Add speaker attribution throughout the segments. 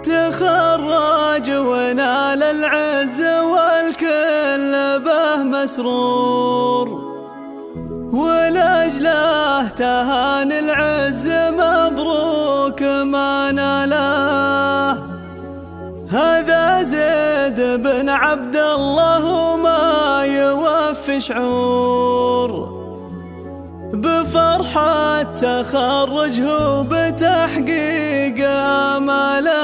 Speaker 1: تخرج ونال العز والكل به مسرور، ولأجله تهان العز مبروك ما ناله. هذا زيد بن عبد الله وما يوفي شعور بفرحة تخرجه بتحقيق آماله.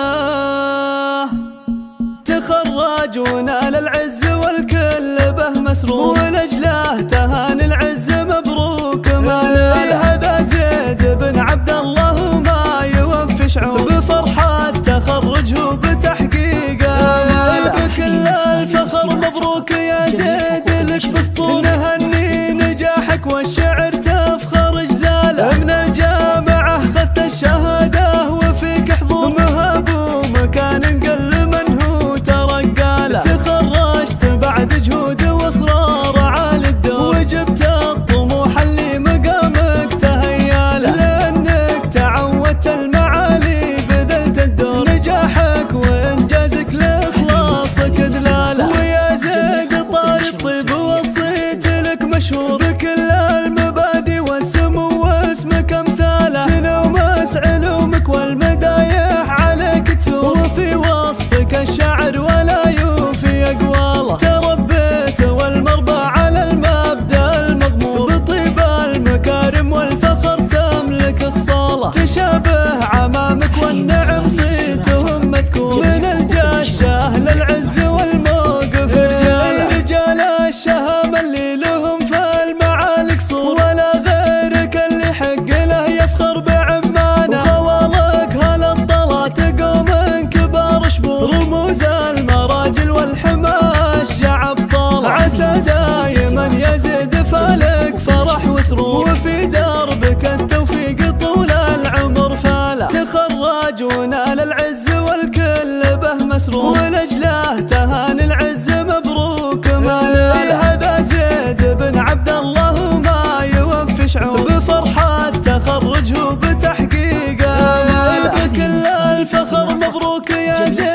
Speaker 1: تخرج ونال العز والكل به مسرور، ولأجله تهان العز مبروك ما ناله. هذا زيد بن عبد الله وما يوفي شعور بفرحة تخرجه بتحقيق آماله. بكل الفخر مبروك يا زيد لك بسطور، نهني نجاحك والشعر تفخر جزاله. من الجامعة خذت الشهادة وفيك حضور، مهاب ومكان قل من هو ترقاله. تخرجت بعد جهود واصرار عالي الدور، وجبت الطموح اللي مقامك تهياله. لأنك تعودت المعالي بذلت الدور، نجاحك وإنجازك لإخلاصك دلاله. ويا زيد طاري الطيب وصيت لك مشهور بكل المبادئ والسمو واسمك امثاله. تنومس علومك والمدايح عليك تثور، وفي وصفك الشعر ولا يوفي اقواله. تربيت والمربى على المبدا المغمور، بطيب المكارم والفخر تملك خصاله. تشابه عمامك والنعم صيتهم مذكور، من الجشه للعز والموقف رجاله. رجال الشهامه اللي لهم في المعالي قصور، ولا غيرك اللي حق له يفخر بعمانه. وخوالك هالطلا تقوم من كبار شبور، رموز المراجل والحمى اشجع ابطاله. عسى دايما يزيد فالك فرح وسرور، وفي دربك التوفيق طول العمر فاله. تخرج ونال العز والكل به مسرور، ولأجله تهان العز مبروك ما ناله. هذا زيد بن عبد الله وما يوفي شعور بفرحة تخرجه بتحقيق آماله. بكل الفخر مبروك يا زيد